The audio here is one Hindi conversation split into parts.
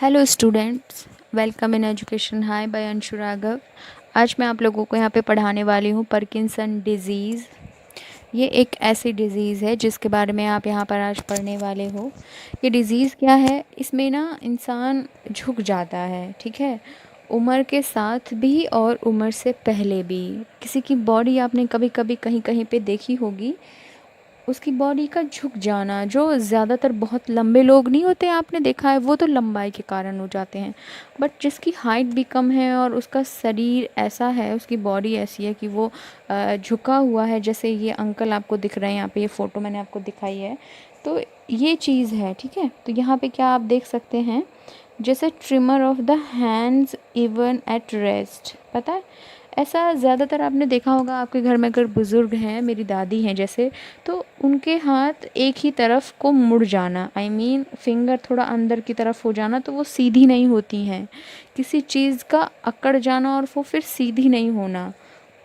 Hello students, welcome in education high by Anshu Raghav. आज मैं आप लोगों को यहाँ पे पढ़ाने वाली हूँ पार्किंसन डिज़ीज़। ये एक ऐसी डिज़ीज़ है जिसके बारे में आप यहाँ पर आज पढ़ने वाले हो। ये डिज़ीज़ क्या है, इसमें ना इंसान झुक जाता है, ठीक है, उम्र के साथ भी और उम्र से पहले भी। किसी की बॉडी आपने कभी कभी कहीं कहीं पे देखी होगी, उसकी बॉडी का झुक जाना, जो ज़्यादातर बहुत लंबे लोग नहीं होते, आपने देखा है, वो तो लंबाई के कारण हो जाते हैं। बट जिसकी हाइट भी कम है और उसका शरीर ऐसा है, उसकी बॉडी ऐसी है कि वो झुका हुआ है, जैसे ये अंकल आपको दिख रहे हैं यहाँ पे, ये फ़ोटो मैंने आपको दिखाई है, तो ये चीज़ है, ठीक है। तो यहाँ पे क्या आप देख सकते हैं, जैसे trimmer of the hands even at rest, पता है, ऐसा ज़्यादातर आपने देखा होगा आपके घर में। अगर बुज़ुर्ग हैं, मेरी दादी हैं जैसे, तो उनके हाथ एक ही तरफ को मुड़ जाना, आई मीन फिंगर थोड़ा अंदर की तरफ हो जाना, तो वो सीधी नहीं होती हैं। किसी चीज़ का अकड़ जाना और वो फिर सीधी नहीं होना,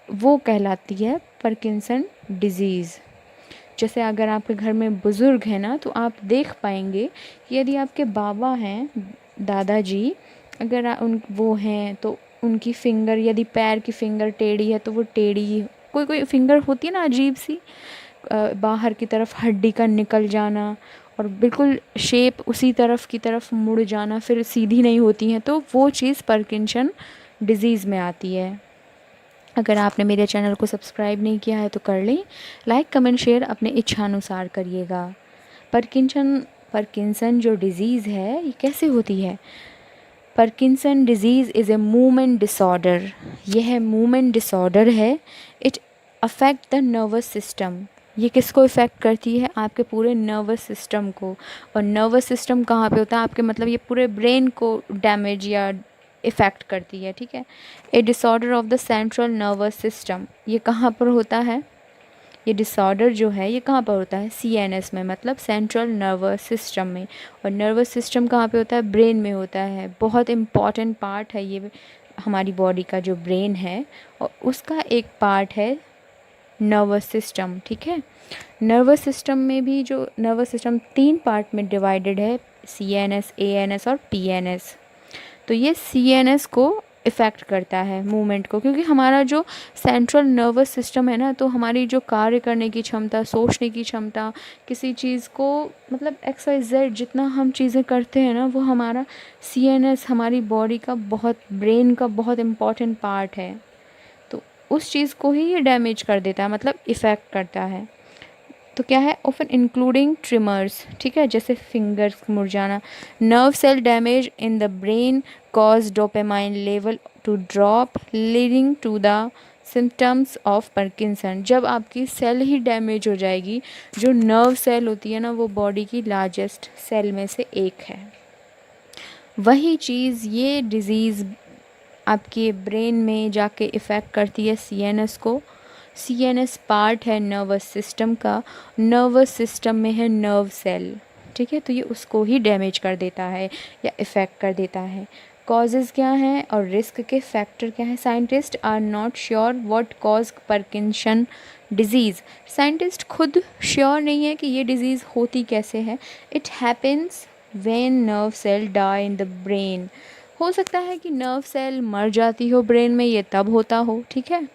वो कहलाती है पार्किंसन डिज़ीज़। जैसे अगर आपके घर में बुज़ुर्ग हैं ना, तो आप देख पाएंगे कि यदि आपके बाबा हैं, दादाजी, अगर उन वो हैं तो उनकी फिंगर, यदि पैर की फिंगर टेढ़ी है तो वो टेढ़ी, कोई कोई फिंगर होती है ना अजीब सी, बाहर की तरफ हड्डी का निकल जाना और बिल्कुल शेप उसी तरफ की तरफ मुड़ जाना, फिर सीधी नहीं होती हैं, तो वो चीज़ पार्किंसन डिज़ीज़ में आती है। अगर आपने मेरे चैनल को सब्सक्राइब नहीं किया है तो कर लें, लाइक कमेंट शेयर अपने इच्छानुसार करिएगा। पार्किंसन जो डिज़ीज़ है ये कैसे होती है? Parkinson disease is a movement disorder. यह मूवमेंट डिसऑर्डर है। It affect the nervous system. ये किसको इफ़ेक्ट करती है? आपके पूरे नर्वस सिस्टम को। और नर्वस सिस्टम कहाँ पे होता है आपके, मतलब ये पूरे ब्रेन को डैमेज या इफ़ेक्ट करती है, ठीक है। A disorder of the central nervous system, ये कहाँ पर होता है? ये डिसऑर्डर जो है ये कहाँ पर होता है? CNS में, मतलब सेंट्रल नर्वस सिस्टम में। और नर्वस सिस्टम कहाँ पे होता है? ब्रेन में होता है। बहुत इम्पॉर्टेंट पार्ट है ये हमारी बॉडी का, जो ब्रेन है, और उसका एक पार्ट है नर्वस सिस्टम, ठीक है। नर्वस सिस्टम में भी, जो नर्वस सिस्टम 3 पार्ट में डिवाइडेड है, CNS, ANS और PNS। तो ये CNS को इफ़ेक्ट करता है मूवमेंट को, क्योंकि हमारा जो सेंट्रल नर्वस सिस्टम है ना, तो हमारी जो कार्य करने की क्षमता, सोचने की क्षमता, किसी चीज़ को, मतलब XYZ जितना हम चीज़ें करते हैं ना, वो हमारा CNS, हमारी बॉडी का बहुत, ब्रेन का बहुत इम्पॉर्टेंट पार्ट है। तो उस चीज़ को ही ये डैमेज कर देता है, मतलब इफ़ेक्ट करता है। तो क्या है? ऑफन इंक्लूडिंग ट्रिमर्स, ठीक है, जैसे फिंगर्स मुड़ जाना। Nerve cell damage in the brain cause dopamine level to drop, leading to the symptoms of Parkinson. जब आपकी सेल ही डैमेज हो जाएगी, जो नर्व सेल होती है ना, वो बॉडी की लार्जेस्ट सेल में से एक है। वही चीज़ ये डिज़ीज़ आपके ब्रेन में जाके इफ़ेक्ट करती है CNS को। CNS पार्ट है नर्वस सिस्टम का। नर्वस सिस्टम में है नर्व सेल, ठीक है, तो ये उसको ही डैमेज कर देता है या इफ़ेक्ट कर देता है। कॉजेज़ क्या हैं और रिस्क के फैक्टर क्या हैं? Scientist are not sure what cause Parkinson disease. Scientist खुद श्योर नहीं है कि ये डिज़ीज़ होती कैसे है। It happens when nerve cell die in the brain. हो सकता है कि नर्व सेल मर जाती हो ब्रेन में, ये तब होता हो, ठीक है।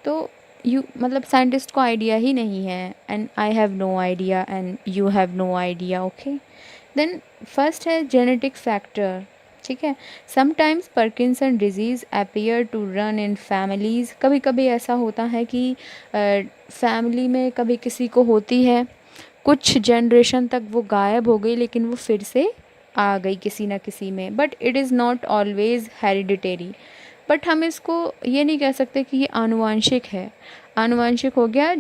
तो मतलब साइंटिस्ट को आइडिया ही नहीं है, and I have no idea and you have no idea, okay. Then first है जेनेटिक फैक्टर, ठीक है। Sometimes Parkinson disease appear to run in families. कभी कभी ऐसा होता है कि फैमिली में कभी किसी को होती है, कुछ जनरेशन तक वो गायब हो गई, लेकिन वो फिर से आ गई किसी ना किसी में। But it is not always hereditary. But हम इसको ये नहीं कह सकते कि ये आनुवांशिक है। आनुवांशिक हो गया,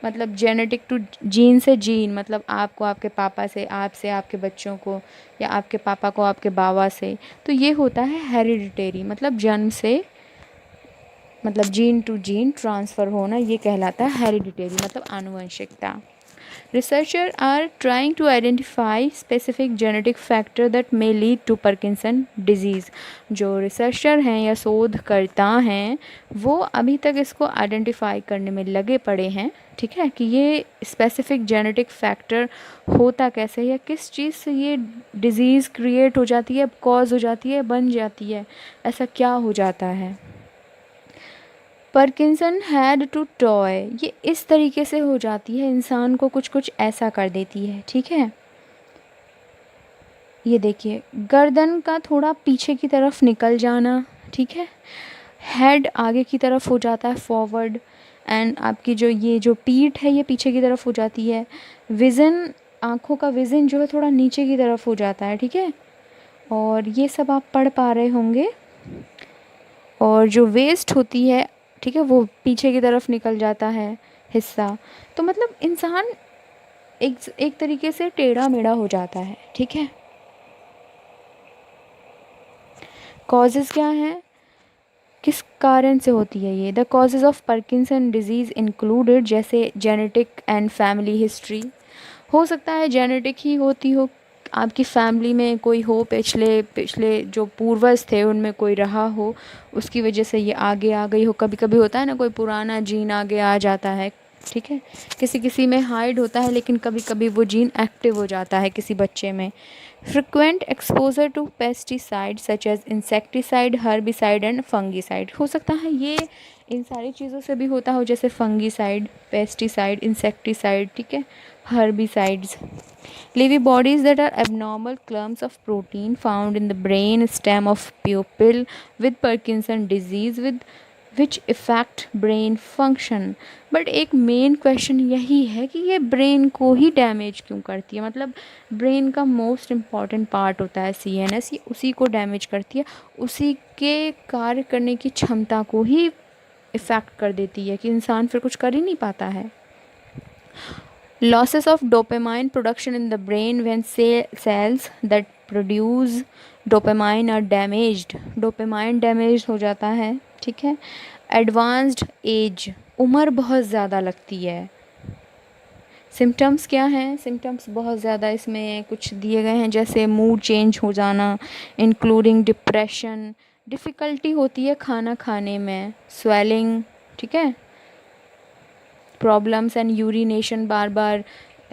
मतलब जेनेटिक टू, जीन से जीन, मतलब आपको आपके पापा से, आपसे आपके बच्चों को, या आपके पापा को आपके बाबा से। तो ये होता है हेरिडिटेरी, मतलब जन्म से, मतलब जीन टू जीन ट्रांसफ़र होना, ये कहलाता है हेरिडिटेरी, मतलब आनुवंशिकता। Researchers are trying to identify specific genetic factor that may lead to Parkinson disease. जो रिसर्चर हैं या शोधकर्ता हैं वो अभी तक इसको आइडेंटिफाई करने में लगे पड़े हैं, ठीक है, कि ये स्पेसिफिक जेनेटिक फैक्टर होता कैसे है या किस चीज़ से ये डिज़ीज़ क्रिएट हो जाती है, कॉज हो जाती है, बन जाती है, ऐसा क्या हो जाता है। पार्किंसन हैड टू टॉय, ये इस तरीके से हो जाती है, इंसान को कुछ कुछ ऐसा कर देती है, ठीक है। ये देखिए गर्दन का थोड़ा पीछे की तरफ निकल जाना, ठीक है, हेड आगे की तरफ हो जाता है फॉरवर्ड, एंड आपकी जो पीठ है ये पीछे की तरफ हो जाती है। विज़न, आँखों का विज़न जो है थोड़ा नीचे की तरफ हो जाता है, ठीक है, और ये सब आप पढ़ पा रहे होंगे। और जो वेस्ट होती है, ठीक है, वो पीछे की तरफ निकल जाता है हिस्सा। तो मतलब इंसान एक तरीके से टेढ़ा मेढ़ा हो जाता है, ठीक है। कॉजेज़ क्या हैं, किस कारण से होती है ये। The causes of Parkinson disease included, जैसे जेनेटिक एंड फैमिली हिस्ट्री, हो सकता है जेनेटिक ही होती हो, आपकी फैमिली में कोई हो, पिछले जो पूर्वज थे उनमें कोई रहा हो, उसकी वजह से ये आगे आ गई हो। कभी कभी होता है ना, कोई पुराना जीन आगे आ जाता है, ठीक है, किसी किसी में हाइड होता है, लेकिन कभी कभी वो जीन एक्टिव हो जाता है किसी बच्चे में। Frequent exposure to pesticide such as insecticide, herbicide and fungicide, हो सकता है ये इन सारी चीज़ों से भी होता हो, जैसे फंगिसाइड, पेस्टिसाइड, इंसेक्टिसाइड, ठीक है, herbicides. Lewy bodies that are abnormal clumps of protein found in the brain stem of pupil with Parkinson disease with which affect brain function. But एक मेन क्वेश्चन यही है कि ये ब्रेन को ही डैमेज क्यों करती है, मतलब ब्रेन का मोस्ट इम्पॉर्टेंट पार्ट होता है CNS, ये उसी को डैमेज करती है, उसी के कार्य करने की क्षमता को ही इफ़ेक्ट कर देती है कि इंसान फिर कुछ कर ही नहीं पाता है। Losses of dopamine production in the brain when cells that produce dopamine are damaged. Dopamine damaged हो जाता है, ठीक है। Advanced age, उम्र बहुत ज़्यादा लगती है। सिम्टम्स क्या हैं, सिम्टम्स बहुत ज़्यादा इसमें कुछ दिए गए हैं, जैसे मूड चेंज हो जाना, इंक्लूडिंग डिप्रेशन, डिफ़िकल्टी होती है खाना खाने में, स्वेलिंग, ठीक है, problems and urination, bar bar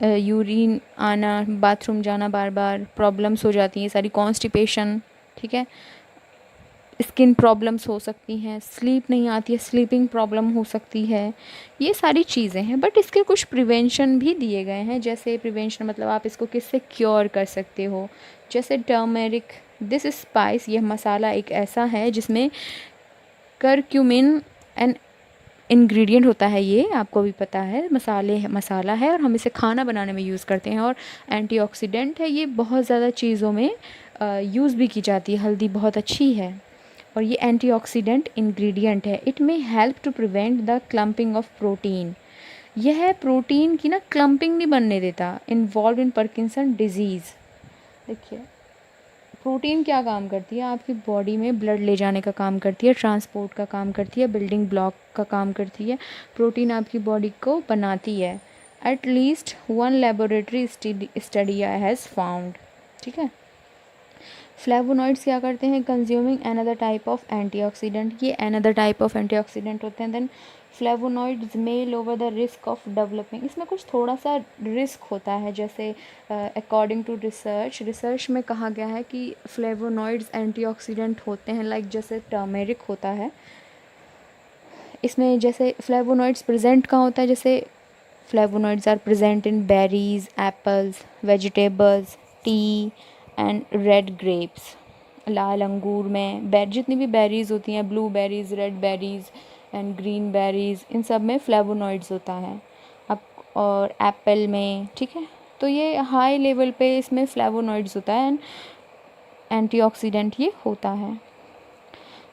urine आना, बाथरूम जाना बार बार, प्रॉब्लम्स हो जाती हैं सारी, कॉन्स्टिपेशन, ठीक है, स्किन प्रॉब्लम्स हो सकती हैं, स्लीप नहीं आती है, स्लीपिंग प्रॉब्लम हो सकती है, ये सारी चीज़ें हैं। बट इसके कुछ प्रिवेंशन भी दिए गए हैं, जैसे प्रिवेंशन मतलब आप इसको किससे क्योर कर सकते हो, जैसे टर्मेरिक, दिस स्पाइस, यह मसाला एक ऐसा है जिसमें करक्यूमिन एंड इंग्रेडिएंट होता है, ये आपको भी पता है, मसाला है और हम इसे खाना बनाने में यूज़ करते हैं, और एंटीऑक्सीडेंट है, ये बहुत ज़्यादा चीज़ों में यूज़ भी की जाती है। हल्दी बहुत अच्छी है और ये एंटीऑक्सीडेंट इंग्रेडिएंट है। It may help to prevent the clumping of protein, यह प्रोटीन की ना क्लम्पिंग नहीं बनने देता, इन्वॉल्व इन पार्किंसन डिजीज़। देखिए प्रोटीन क्या काम करती है, आपकी बॉडी में ब्लड ले जाने का काम करती है, ट्रांसपोर्ट का काम करती है, बिल्डिंग ब्लॉक का काम करती है, प्रोटीन आपकी बॉडी को बनाती है। At least one laboratory study has found, ठीक है। फ्लेवोनॉइड्स क्या करते हैं, consuming another type of antioxidant, ये अनदर टाइप ऑफ एंटीऑक्सीडेंट होते हैं। Then flavonoids may lower the risk of developing, इसमें कुछ थोड़ा सा रिस्क होता है, जैसे अकॉर्डिंग टू रिसर्च में कहा गया है कि फ्लेवोनॉइड्स एंटीऑक्सीडेंट होते हैं, लाइक जैसे टर्मेरिक होता है, इसमें जैसे फ्लेवोनॉइड्स प्रेजेंट कहाँ होता है, जैसे flavonoids are present in berries, apples, vegetables, tea and red grapes, लाल अंगूर में, जितनी भी बेरीज़ होती हैं, blue berries, red berries and green berries, इन सब में फ्लेवोनॉइड्स होता है। अब और एप्पल में, ठीक है, तो ये हाई लेवल पे इसमें फ्लेवोनॉइड्स होता है एंड एंटीऑक्सीडेंट ये होता है।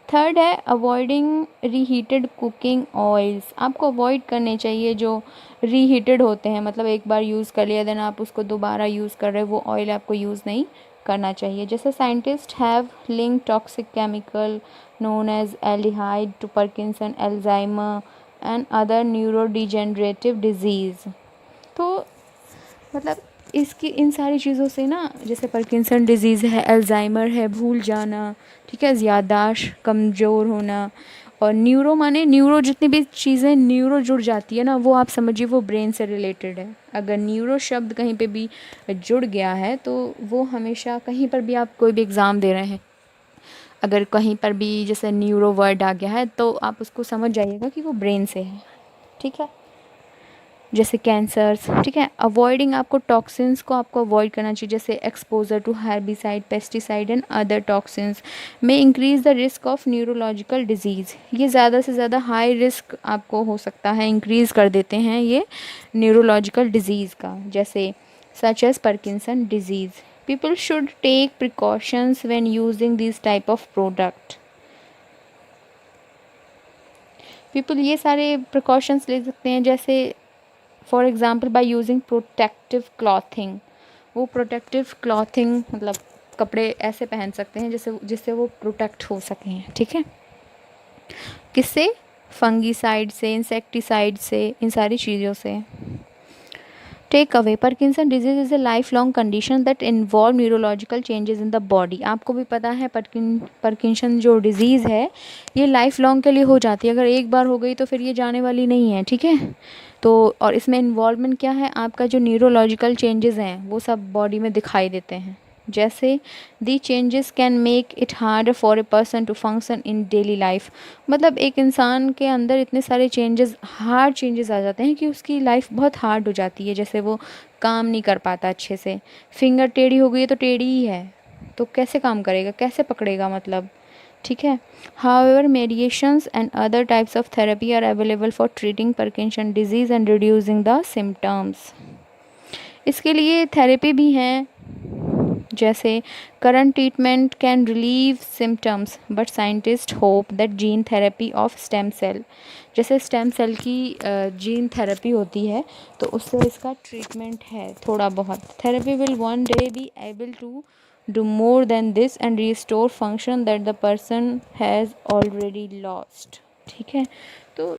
थर्ड है अवॉइडिंग रीहीटेड कुकिंग ऑयल्स, आपको अवॉइड करने चाहिए जो रीहीटेड होते हैं, मतलब एक बार यूज़ कर लिया देन आप उसको दोबारा यूज़ कर रहे हो, वो ऑयल आपको यूज़ नहीं करना चाहिए। जैसे scientist have link toxic chemical known as aldehyde to Parkinson, Alzheimer and other neurodegenerative disease. तो मतलब इसकी इन सारी चीज़ों से ना, जैसे पार्किंसन डिजीज़ है, अल्जाइमर है, भूल जाना, ठीक है, याददाश्त कमज़ोर होना, और न्यूरो माने न्यूरो, जितनी भी चीज़ें न्यूरो जुड़ जाती है ना, वो आप समझिए वो ब्रेन से रिलेटेड है। अगर न्यूरो शब्द कहीं पे भी जुड़ गया है तो वो हमेशा, कहीं पर भी आप कोई भी एग्ज़ाम दे रहे हैं, अगर कहीं पर भी जैसे न्यूरो वर्ड आ गया है तो आप उसको समझ जाइएगा कि वो ब्रेन से है, ठीक है। जैसे कैंसर्स, ठीक है, अवॉइडिंग, आपको टॉक्सिन्स को आपको अवॉइड करना चाहिए, जैसे exposure to herbicide, pesticide and other toxins may increase the risk of neurological disease. ये ज़्यादा से ज़्यादा हाई रिस्क आपको हो सकता है, इंक्रीज़ कर देते हैं ये न्यूरोलॉजिकल डिजीज़ का, जैसे such as Parkinson disease. People should take precautions when using this type of product. People ये सारे प्रिकॉशंस ले सकते हैं, जैसे for example by using protective clothing. वो प्रोटेक्टिव क्लॉथिंग मतलब कपड़े ऐसे पहन सकते हैं जिससे वो प्रोटेक्ट हो सकें, ठीक है। किससे? फंगीसाइड से, इंसेक्टिसाइड से, इन सारी चीज़ों से। Take away, Parkinson disease is a life long condition that involve neurological changes in the body. आपको भी पता है पार्किंसन जो डिज़ीज़ है ये लाइफ लॉन्ग के लिए हो जाती है, अगर एक बार हो गई तो फिर ये जाने वाली नहीं है, ठीक है। तो और इसमें इन्वॉल्वमेंट क्या है, आपका जो न्यूरोलॉजिकल चेंजेस हैं वो सब बॉडी में दिखाई देते हैं, जैसे the changes can make it hard for a person to function in daily life. मतलब एक इंसान के अंदर इतने सारे चेंजेस, हार्ड चेंजेस आ जाते हैं कि उसकी लाइफ बहुत हार्ड हो जाती है, जैसे वो काम नहीं कर पाता अच्छे से। फिंगर टेढ़ी हो गई है तो टेढ़ी ही है, तो कैसे काम करेगा, कैसे पकड़ेगा, मतलब, ठीक है। However mediations and other types of therapy are available for treating Parkinson disease and reducing the symptoms. इसके लिए थेरेपी भी हैं, जैसे current treatment can relieve symptoms but scientist hope that gene therapy of stem cell, जैसे स्टेम सेल की जीन थेरेपी होती है तो उससे इसका ट्रीटमेंट है थोड़ा बहुत। Therapy will one day be able to do more than this and restore function that the person has already lost, ठीक है। तो